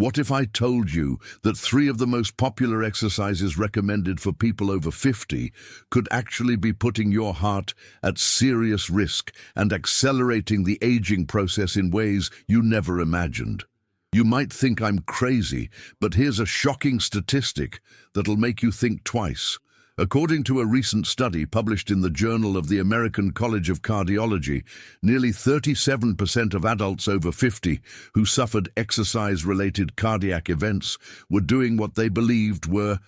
What if I told you that 3 of the most popular exercises recommended for people over 50 could actually be putting your heart at serious risk and accelerating the aging process in ways you never imagined? You might think I'm crazy, but here's a shocking statistic that'll make you think twice. According to a recent study published in the Journal of the American College of Cardiology, nearly 37% of adults over 50 who suffered exercise-related cardiac events were doing what they believed were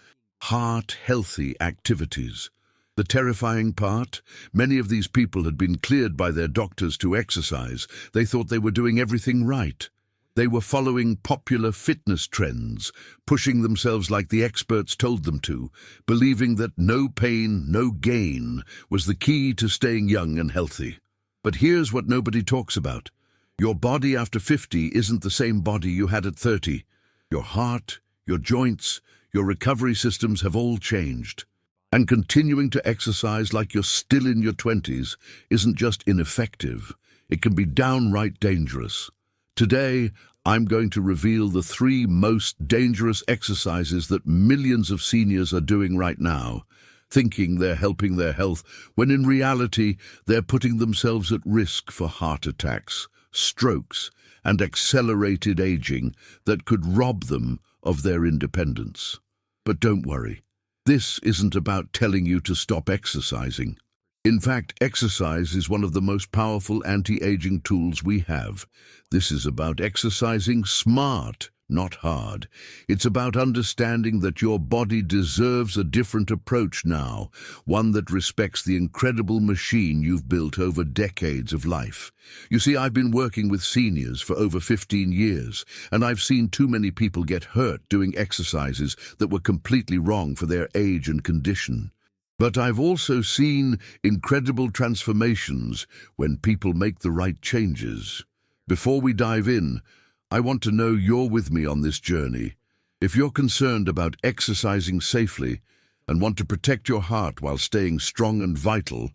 heart-healthy activities. The terrifying part? Many of these people had been cleared by their doctors to exercise. They thought they were doing everything right. They were following popular fitness trends, pushing themselves like the experts told them to, believing that no pain, no gain was the key to staying young and healthy. But here's what nobody talks about. Your body after 50 isn't the same body you had at 30. Your heart, your joints, your recovery systems have all changed. And continuing to exercise like you're still in your 20s isn't just ineffective, it can be downright dangerous. Today, I'm going to reveal the 3 most dangerous exercises that millions of seniors are doing right now, thinking they're helping their health, when in reality, they're putting themselves at risk for heart attacks, strokes, and accelerated aging that could rob them of their independence. But don't worry, this isn't about telling you to stop exercising. In fact, exercise is one of the most powerful anti-aging tools we have. This is about exercising smart, not hard. It's about understanding that your body deserves a different approach now, one that respects the incredible machine you've built over decades of life. You see, I've been working with seniors for over 15 years, and I've seen too many people get hurt doing exercises that were completely wrong for their age and condition. But I've also seen incredible transformations when people make the right changes. Before we dive in, I want to know you're with me on this journey. If you're concerned about exercising safely and want to protect your heart while staying strong and vital,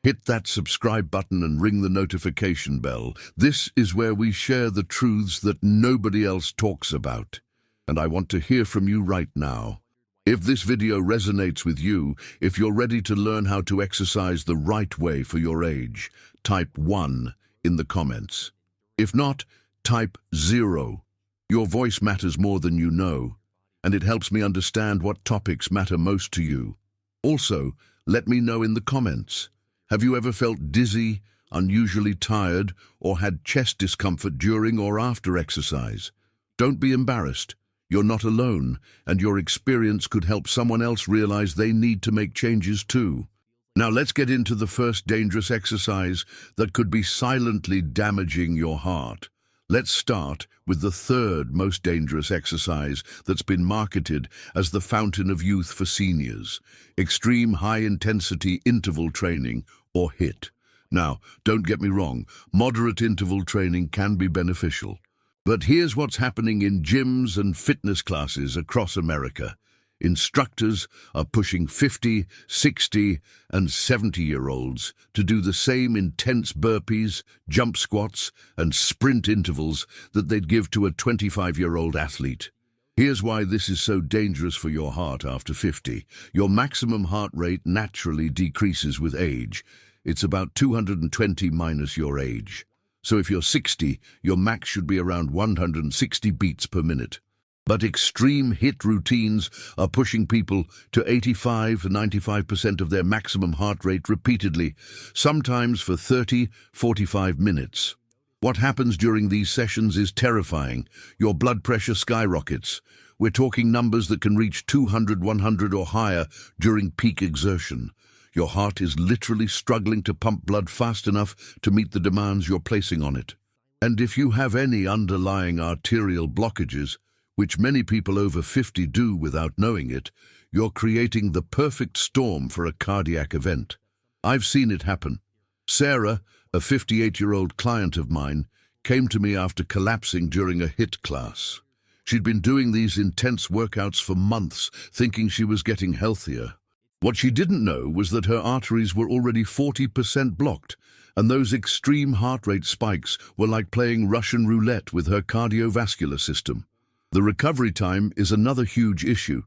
hit that subscribe button and ring the notification bell. This is where we share the truths that nobody else talks about. And I want to hear from you right now. If this video resonates with you, if you're ready to learn how to exercise the right way for your age, type 1 in the comments. If not, type 0. Your voice matters more than you know, and it helps me understand what topics matter most to you. Also, let me know in the comments. Have you ever felt dizzy, unusually tired, or had chest discomfort during or after exercise? Don't be embarrassed. You're not alone, and your experience could help someone else realize they need to make changes too. Now let's get into the first dangerous exercise that could be silently damaging your heart. Let's start with the 3rd most dangerous exercise that's been marketed as the fountain of youth for seniors: extreme high-intensity interval training, or HIIT. Now, don't get me wrong, moderate interval training can be beneficial. But here's what's happening in gyms and fitness classes across America. Instructors are pushing 50, 60, and 70-year-olds to do the same intense burpees, jump squats, and sprint intervals that they'd give to a 25-year-old athlete. Here's why this is so dangerous for your heart after 50. Your maximum heart rate naturally decreases with age. It's about 220 minus your age. So if you're 60, your max should be around 160 beats per minute. But extreme HIIT routines are pushing people to 85 to 95% of their maximum heart rate repeatedly, sometimes for 30, 45 minutes. What happens during these sessions is terrifying. Your blood pressure skyrockets. We're talking numbers that can reach 200, 100 or higher during peak exertion. Your heart is literally struggling to pump blood fast enough to meet the demands you're placing on it. And if you have any underlying arterial blockages, which many people over 50 do without knowing it, you're creating the perfect storm for a cardiac event. I've seen it happen. Sarah, a 58-year-old client of mine, came to me after collapsing during a HIIT class. She'd been doing these intense workouts for months, thinking she was getting healthier. What she didn't know was that her arteries were already 40% blocked, and those extreme heart rate spikes were like playing Russian roulette with her cardiovascular system. The recovery time is another huge issue.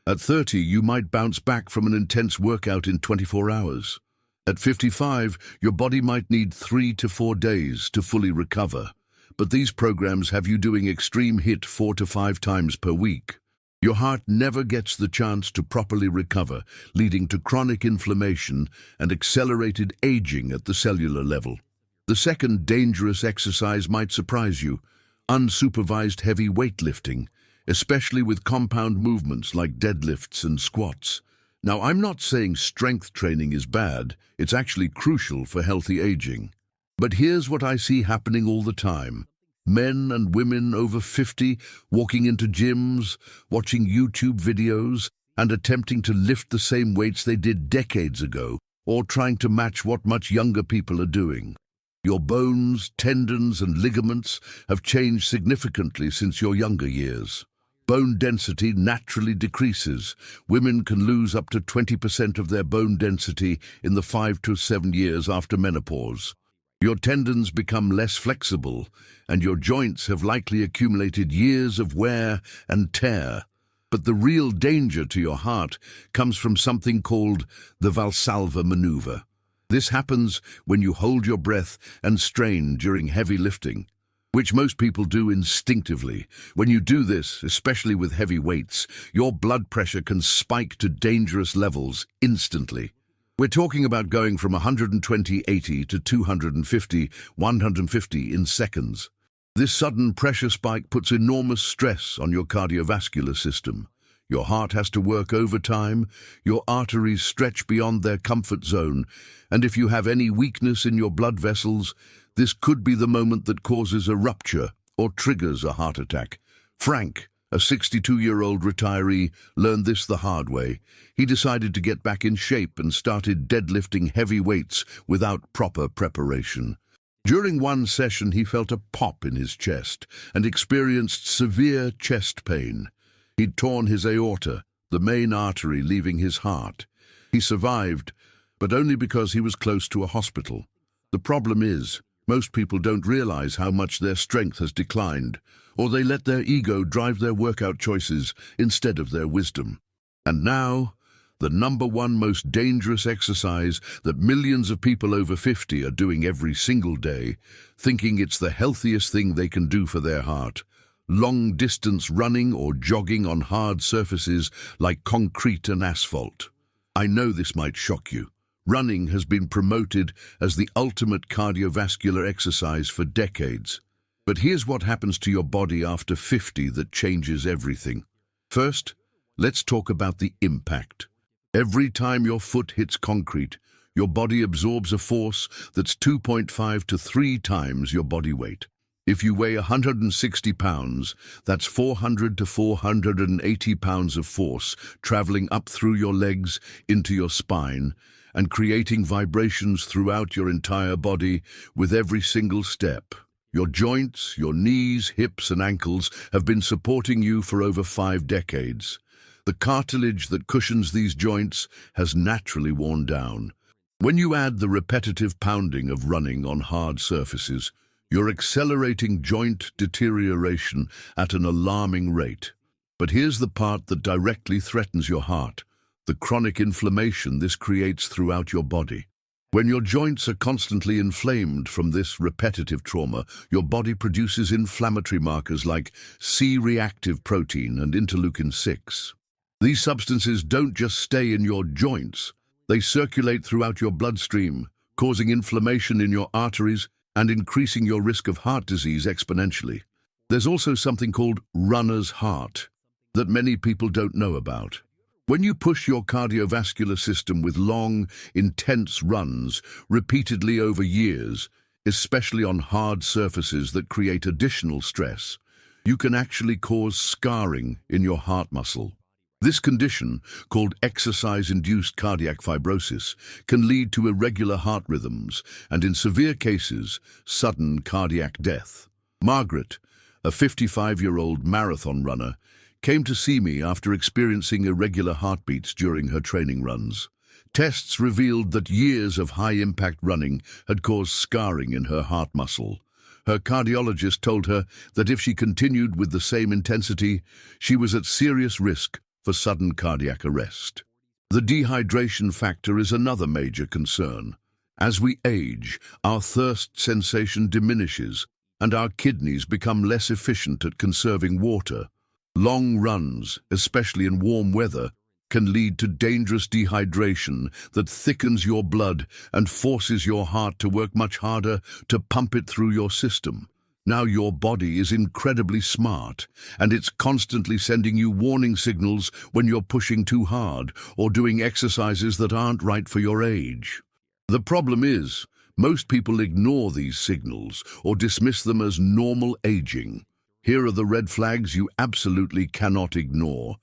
At 30, you might bounce back from an intense workout in 24 hours. At 55, your body might need 3 to 4 days to fully recover. But these programs have you doing extreme HIIT 4 to 5 times per week. Your heart never gets the chance to properly recover, leading to chronic inflammation and accelerated aging at the cellular level. The second dangerous exercise might surprise you: unsupervised heavy weightlifting, especially with compound movements like deadlifts and squats. Now, I'm not saying strength training is bad, it's actually crucial for healthy aging. But here's what I see happening all the time. Men and women over 50 walking into gyms, watching YouTube videos, and attempting to lift the same weights they did decades ago, or trying to match what much younger people are doing. Your bones, tendons, and ligaments have changed significantly since your younger years. Bone density naturally decreases. Women can lose up to 20% of their bone density in the 5 to 7 years after menopause. Your tendons become less flexible, and your joints have likely accumulated years of wear and tear. But the real danger to your heart comes from something called the Valsalva maneuver. This happens when you hold your breath and strain during heavy lifting, which most people do instinctively. When you do this, especially with heavy weights, your blood pressure can spike to dangerous levels instantly. We're talking about going from 120/80 to 250/150 in seconds. This sudden pressure spike puts enormous stress on your cardiovascular system. Your heart has to work overtime, your arteries stretch beyond their comfort zone, and if you have any weakness in your blood vessels, this could be the moment that causes a rupture or triggers a heart attack. Frank, a 62-year-old retiree, learned this the hard way. He decided to get back in shape and started deadlifting heavy weights without proper preparation. During one session, he felt a pop in his chest and experienced severe chest pain. He'd torn his aorta, the main artery leaving his heart. He survived, but only because he was close to a hospital. The problem is, most people don't realize how much their strength has declined, or they let their ego drive their workout choices instead of their wisdom. And now, the number one most dangerous exercise that millions of people over 50 are doing every single day, thinking it's the healthiest thing they can do for their heart: long-distance running or jogging on hard surfaces like concrete and asphalt. I know this might shock you. Running has been promoted as the ultimate cardiovascular exercise for decades. But here's what happens to your body after 50 that changes everything. First, let's talk about the impact. Every time your foot hits concrete, your body absorbs a force that's 2.5 to 3 times your body weight. If you weigh 160 pounds, that's 400 to 480 pounds of force traveling up through your legs into your spine and creating vibrations throughout your entire body with every single step. Your joints, your knees, hips, and ankles have been supporting you for over 5 decades. The cartilage that cushions these joints has naturally worn down. When you add the repetitive pounding of running on hard surfaces, you're accelerating joint deterioration at an alarming rate. But here's the part that directly threatens your heart: the chronic inflammation this creates throughout your body. When your joints are constantly inflamed from this repetitive trauma, your body produces inflammatory markers like C-reactive protein and interleukin-6. These substances don't just stay in your joints, they circulate throughout your bloodstream, causing inflammation in your arteries and increasing your risk of heart disease exponentially. There's also something called runner's heart that many people don't know about. When you push your cardiovascular system with long, intense runs repeatedly over years, especially on hard surfaces that create additional stress, you can actually cause scarring in your heart muscle. This condition, called exercise-induced cardiac fibrosis, can lead to irregular heart rhythms and, in severe cases, sudden cardiac death. Margaret, a 55-year-old marathon runner, came to see me after experiencing irregular heartbeats during her training runs. Tests revealed that years of high-impact running had caused scarring in her heart muscle. Her cardiologist told her that if she continued with the same intensity, she was at serious risk for sudden cardiac arrest. The dehydration factor is another major concern. As we age, our thirst sensation diminishes and our kidneys become less efficient at conserving water. Long runs, especially in warm weather, can lead to dangerous dehydration that thickens your blood and forces your heart to work much harder to pump it through your system. Now your body is incredibly smart, and it's constantly sending you warning signals when you're pushing too hard or doing exercises that aren't right for your age. The problem is, most people ignore these signals or dismiss them as normal aging. Here are the red flags you absolutely cannot ignore.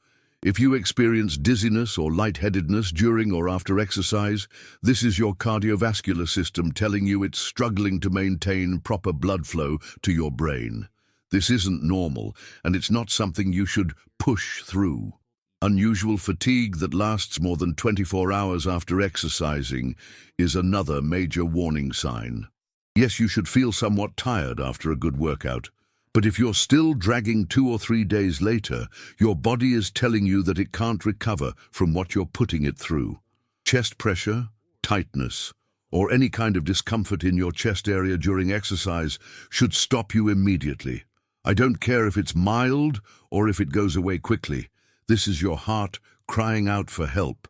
If you experience dizziness or lightheadedness during or after exercise, this is your cardiovascular system telling you it's struggling to maintain proper blood flow to your brain. This isn't normal, and it's not something you should push through. Unusual fatigue that lasts more than 24 hours after exercising is another major warning sign. Yes, you should feel somewhat tired after a good workout, but if you're still dragging 2 or 3 days later, your body is telling you that it can't recover from what you're putting it through. Chest pressure, tightness, or any kind of discomfort in your chest area during exercise should stop you immediately. I don't care if it's mild or if it goes away quickly. This is your heart crying out for help.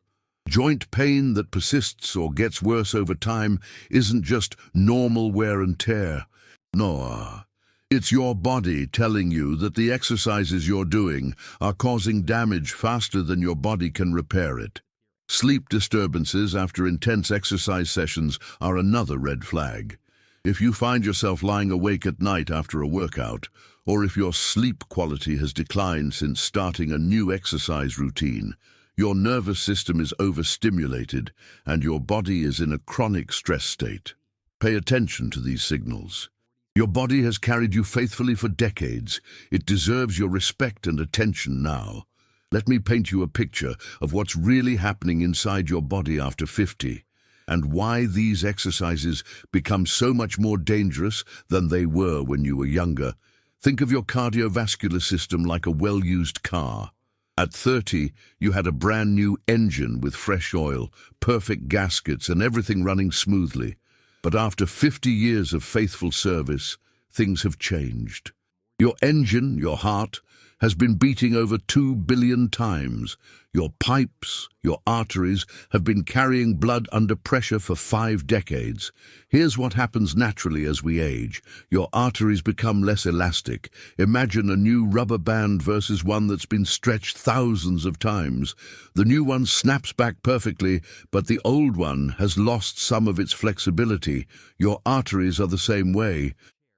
Joint pain that persists or gets worse over time isn't just normal wear and tear. No. It's your body telling you that the exercises you're doing are causing damage faster than your body can repair it. Sleep disturbances after intense exercise sessions are another red flag. If you find yourself lying awake at night after a workout, or if your sleep quality has declined since starting a new exercise routine, your nervous system is overstimulated and your body is in a chronic stress state. Pay attention to these signals. Your body has carried you faithfully for decades. It deserves your respect and attention now. Let me paint you a picture of what's really happening inside your body after 50, and why these exercises become so much more dangerous than they were when you were younger. Think of your cardiovascular system like a well-used car. At 30, you had a brand new engine with fresh oil, perfect gaskets, and everything running smoothly. But after 50 years of faithful service, things have changed. Your engine, your heart, has been beating over 2 billion times. Your pipes, your arteries, have been carrying blood under pressure for 5 decades. Here's what happens naturally as we age. Your arteries become less elastic. Imagine a new rubber band versus one that's been stretched thousands of times. The new one snaps back perfectly, but the old one has lost some of its flexibility. Your arteries are the same way.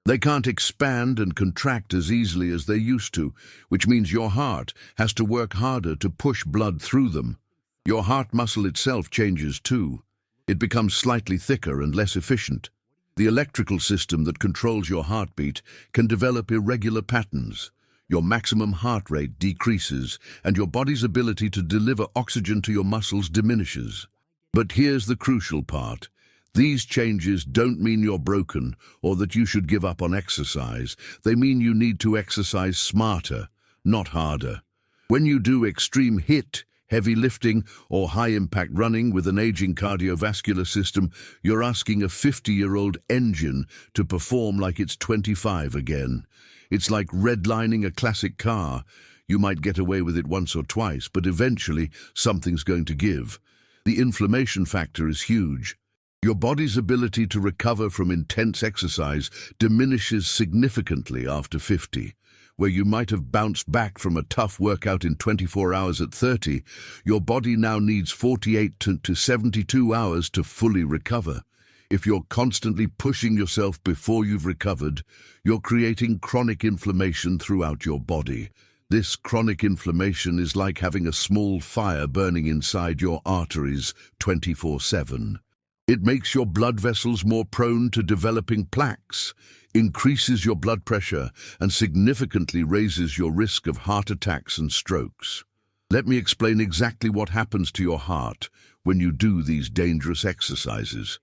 They can't expand and contract as easily as they used to, which means your heart has to work harder to push blood through them. Your heart muscle itself changes too. It becomes slightly thicker and less efficient. The electrical system that controls your heartbeat can develop irregular patterns. Your maximum heart rate decreases, and your body's ability to deliver oxygen to your muscles diminishes. But here's the crucial part. These changes don't mean you're broken or that you should give up on exercise. They mean you need to exercise smarter, not harder. When you do extreme HIIT, heavy lifting, or high-impact running with an aging cardiovascular system, you're asking a 50-year-old engine to perform like it's 25 again. It's like redlining a classic car. You might get away with it once or twice, but eventually something's going to give. The inflammation factor is huge. Your body's ability to recover from intense exercise diminishes significantly after 50. Where you might have bounced back from a tough workout in 24 hours at 30, your body now needs 48 to 72 hours to fully recover. If you're constantly pushing yourself before you've recovered, you're creating chronic inflammation throughout your body. This chronic inflammation is like having a small fire burning inside your arteries 24/7. It makes your blood vessels more prone to developing plaques, increases your blood pressure, and significantly raises your risk of heart attacks and strokes. Let me explain exactly what happens to your heart when you do these dangerous exercises.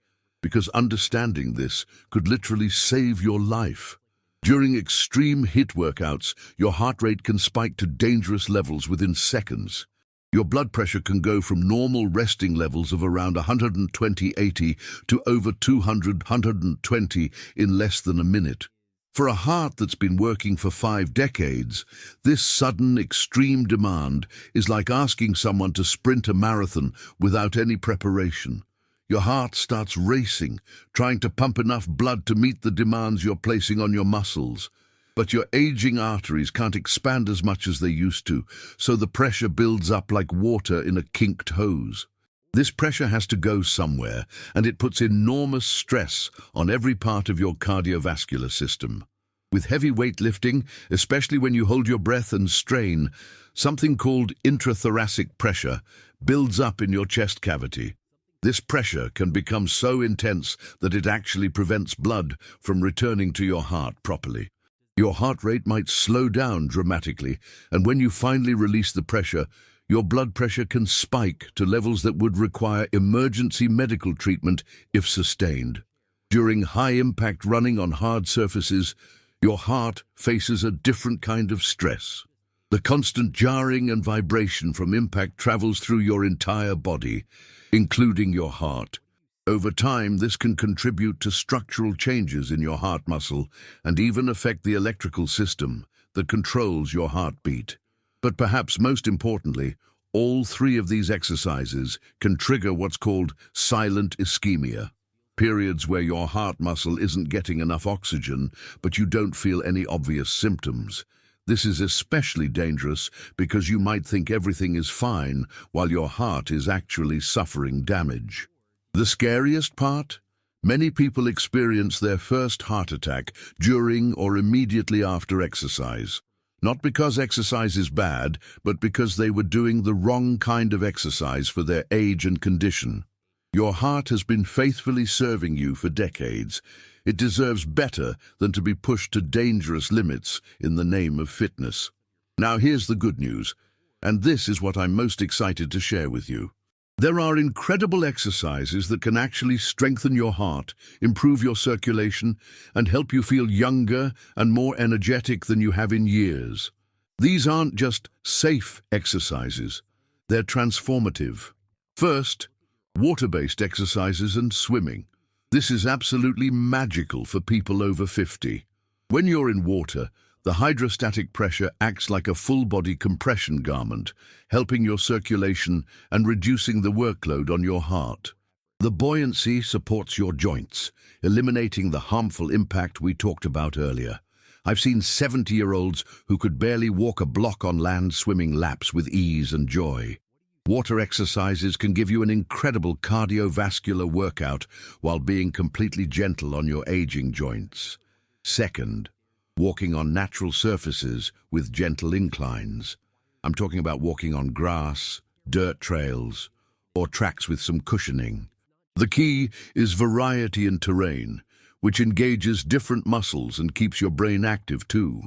because understanding this could literally save your life. During extreme HIIT workouts, your heart rate can spike to dangerous levels within seconds. Your blood pressure can go from normal resting levels of around 120/80 to over 200/120 in less than a minute. For a heart that's been working for 5 decades, this sudden extreme demand is like asking someone to sprint a marathon without any preparation. Your heart starts racing, trying to pump enough blood to meet the demands you're placing on your muscles. But your aging arteries can't expand as much as they used to, so the pressure builds up like water in a kinked hose. This pressure has to go somewhere, and it puts enormous stress on every part of your cardiovascular system. With heavy weightlifting, especially when you hold your breath and strain, something called intrathoracic pressure builds up in your chest cavity. This pressure can become so intense that it actually prevents blood from returning to your heart properly. Your heart rate might slow down dramatically, and when you finally release the pressure, your blood pressure can spike to levels that would require emergency medical treatment if sustained. During high-impact running on hard surfaces, your heart faces a different kind of stress. The constant jarring and vibration from impact travels through your entire body, including your heart. Over time, this can contribute to structural changes in your heart muscle and even affect the electrical system that controls your heartbeat. But perhaps most importantly, all 3 of these exercises can trigger what's called silent ischemia, periods where your heart muscle isn't getting enough oxygen, but you don't feel any obvious symptoms. This is especially dangerous because you might think everything is fine while your heart is actually suffering damage. The scariest part? Many people experience their first heart attack during or immediately after exercise. Not because exercise is bad, but because they were doing the wrong kind of exercise for their age and condition. Your heart has been faithfully serving you for decades. It deserves better than to be pushed to dangerous limits in the name of fitness. Now here's the good news, and this is what I'm most excited to share with you. There are incredible exercises that can actually strengthen your heart, improve your circulation, and help you feel younger and more energetic than you have in years. These aren't just safe exercises, they're transformative. First, water-based exercises and swimming. This is absolutely magical for people over 50. When you're in water, the hydrostatic pressure acts like a full-body compression garment, helping your circulation and reducing the workload on your heart. The buoyancy supports your joints, eliminating the harmful impact we talked about earlier. I've seen 70-year-olds who could barely walk a block on land swimming laps with ease and joy. Water exercises can give you an incredible cardiovascular workout while being completely gentle on your aging joints. Second, walking on natural surfaces with gentle inclines. I'm talking about walking on grass, dirt trails, or tracks with some cushioning. The key is variety in terrain, which engages different muscles and keeps your brain active too.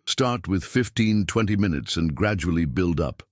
Start with 15-20 minutes and gradually build up.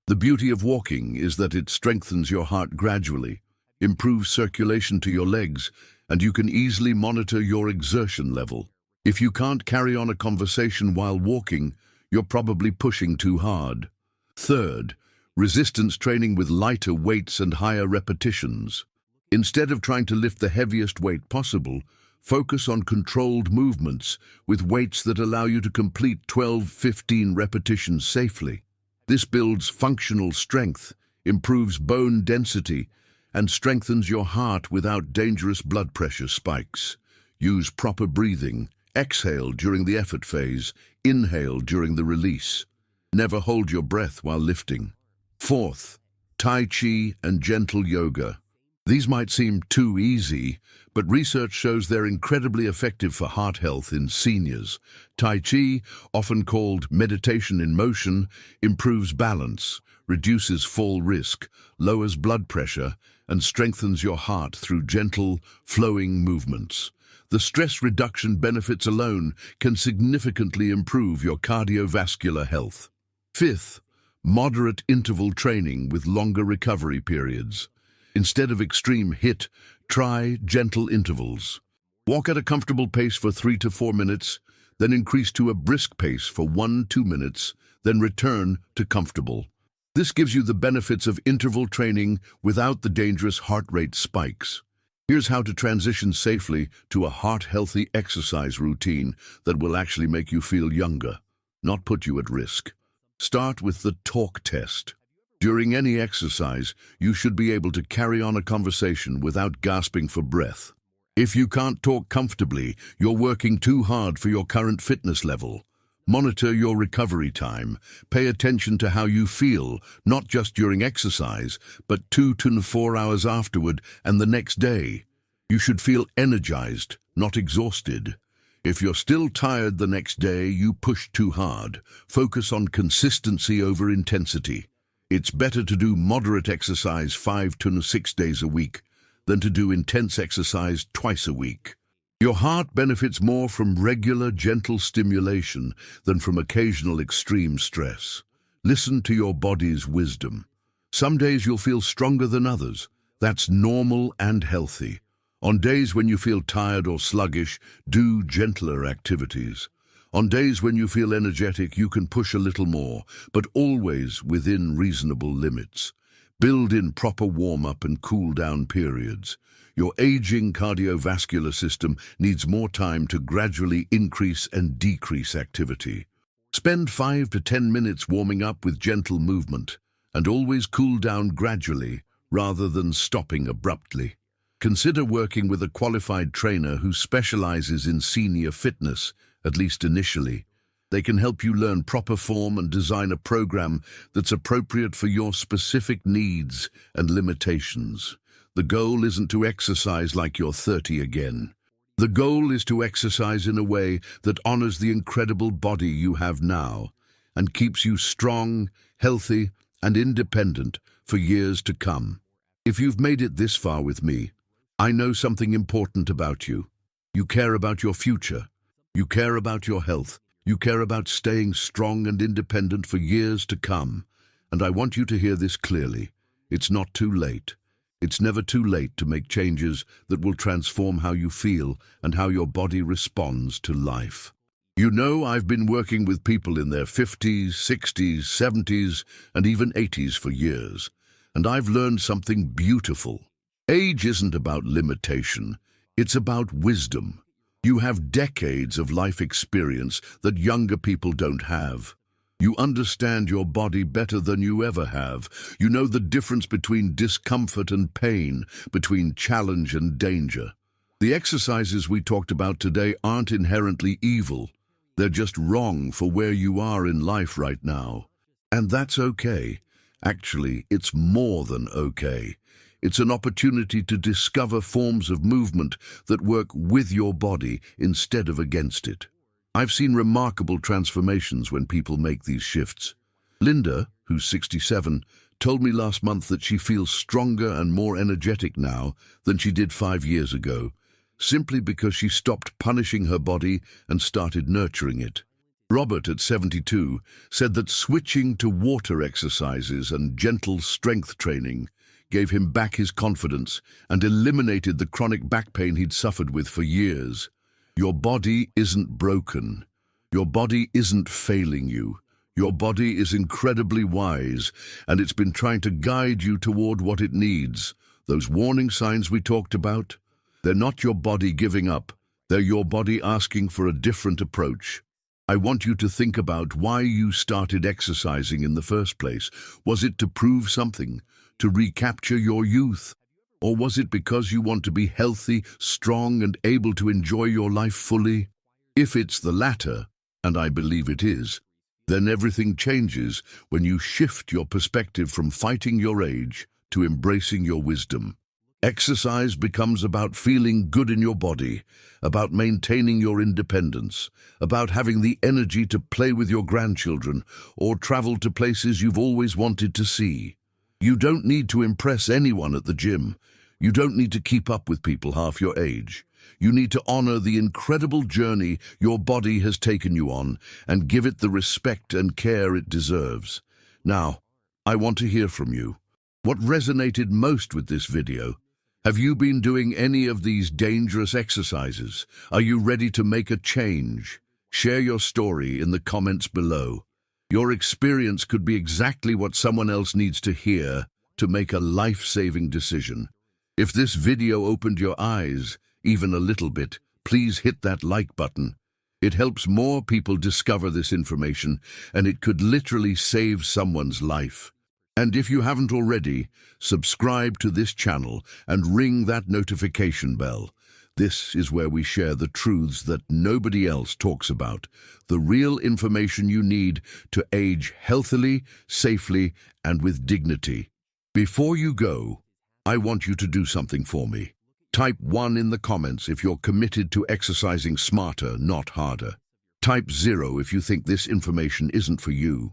The beauty of walking is that it strengthens your heart gradually, improves circulation to your legs, and you can easily monitor your exertion level. If you can't carry on a conversation while walking, you're probably pushing too hard. Third, resistance training with lighter weights and higher repetitions. Instead of trying to lift the heaviest weight possible, focus on controlled movements with weights that allow you to complete 12-15 repetitions safely. This builds functional strength, improves bone density, and strengthens your heart without dangerous blood pressure spikes. Use proper breathing. Exhale during the effort phase, inhale during the release. Never hold your breath while lifting. Fourth, Tai Chi and gentle yoga. These might seem too easy, but research shows they're incredibly effective for heart health in seniors. Tai Chi, often called meditation in motion, improves balance, reduces fall risk, lowers blood pressure, and strengthens your heart through gentle, flowing movements. The stress reduction benefits alone can significantly improve your cardiovascular health. Fifth, moderate interval training with longer recovery periods. Instead of extreme HIIT, try gentle intervals. Walk at a comfortable pace for 3 to 4 minutes, then increase to a brisk pace for 1-2 minutes, then return to comfortable. This gives you the benefits of interval training without the dangerous heart rate spikes. Here's how to transition safely to a heart-healthy exercise routine that will actually make you feel younger, not put you at risk. Start with the talk test. During any exercise, you should be able to carry on a conversation without gasping for breath. If you can't talk comfortably, you're working too hard for your current fitness level. Monitor your recovery time. Pay attention to how you feel, not just during exercise, but 2 to 4 hours afterward and the next day. You should feel energized, not exhausted. If you're still tired the next day, you push too hard. Focus on consistency over intensity. It's better to do moderate exercise 5 to 6 days a week than to do intense exercise twice a week. Your heart benefits more from regular, gentle stimulation than from occasional extreme stress. Listen to your body's wisdom. Some days you'll feel stronger than others. That's normal and healthy. On days when you feel tired or sluggish, do gentler activities. On days when you feel energetic, you can push a little more, but always within reasonable limits. Build in proper warm-up and cool-down periods. Your aging cardiovascular system needs more time to gradually increase and decrease activity. Spend 5 to 10 minutes warming up with gentle movement, and always cool down gradually rather than stopping abruptly. Consider working with a qualified trainer who specializes in senior fitness, at least initially. They can help you learn proper form and design a program that's appropriate for your specific needs and limitations. The goal isn't to exercise like you're 30 again. The goal is to exercise in a way that honors the incredible body you have now and keeps you strong, healthy, and independent for years to come. If you've made it this far with me, I know something important about you. You care about your future. You care about your health. You care about staying strong and independent for years to come. And I want you to hear this clearly. It's not too late. It's never too late to make changes that will transform how you feel and how your body responds to life. You know, I've been working with people in their 50s, 60s, 70s, and even 80s for years, and I've learned something beautiful. Age isn't about limitation, it's about wisdom. You have decades of life experience that younger people don't have. You understand your body better than you ever have. You know the difference between discomfort and pain, between challenge and danger. The exercises we talked about today aren't inherently evil. They're just wrong for where you are in life right now. And that's okay. Actually, it's more than okay. It's an opportunity to discover forms of movement that work with your body instead of against it. I've seen remarkable transformations when people make these shifts. Linda, who's 67, told me last month that she feels stronger and more energetic now than she did 5 years ago, simply because she stopped punishing her body and started nurturing it. Robert, at 72, said that switching to water exercises and gentle strength training gave him back his confidence and eliminated the chronic back pain he'd suffered with for years. Your body isn't broken. Your body isn't failing you. Your body is incredibly wise, and it's been trying to guide you toward what it needs. Those warning signs we talked about, they're not your body giving up. They're your body asking for a different approach. I want you to think about why you started exercising in the first place. Was it to prove something? To recapture your youth? Or was it because you want to be healthy, strong, and able to enjoy your life fully? If it's the latter, and I believe it is, then everything changes when you shift your perspective from fighting your age to embracing your wisdom. Exercise becomes about feeling good in your body, about maintaining your independence, about having the energy to play with your grandchildren or travel to places you've always wanted to see. You don't need to impress anyone at the gym. You don't need to keep up with people half your age. You need to honor the incredible journey your body has taken you on and give it the respect and care it deserves. Now, I want to hear from you. What resonated most with this video? Have you been doing any of these dangerous exercises? Are you ready to make a change? Share your story in the comments below. Your experience could be exactly what someone else needs to hear to make a life-saving decision. If this video opened your eyes, even a little bit, please hit that like button. It helps more people discover this information, and it could literally save someone's life. And if you haven't already, subscribe to this channel and ring that notification bell. This is where we share the truths that nobody else talks about, the real information you need to age healthily, safely, and with dignity. Before you go, I want you to do something for me. Type 1 in the comments if you're committed to exercising smarter, not harder. Type 0 if you think this information isn't for you.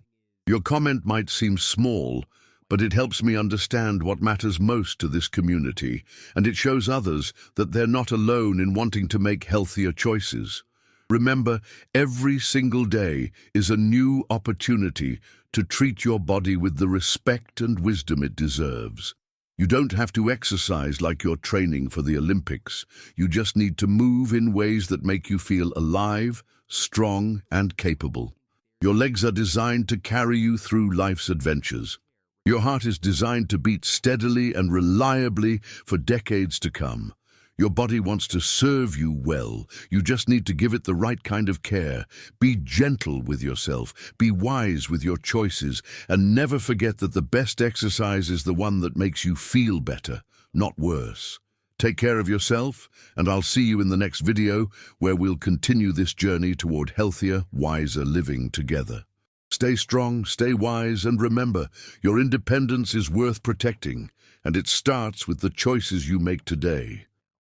Your comment might seem small, but it helps me understand what matters most to this community, and it shows others that they're not alone in wanting to make healthier choices. Remember, every single day is a new opportunity to treat your body with the respect and wisdom it deserves. You don't have to exercise like you're training for the Olympics. You just need to move in ways that make you feel alive, strong, and capable. Your legs are designed to carry you through life's adventures. Your heart is designed to beat steadily and reliably for decades to come. Your body wants to serve you well. You just need to give it the right kind of care. Be gentle with yourself. Be wise with your choices. And never forget that the best exercise is the one that makes you feel better, not worse. Take care of yourself, and I'll see you in the next video where we'll continue this journey toward healthier, wiser living together. Stay strong, stay wise, and remember, your independence is worth protecting, and it starts with the choices you make today.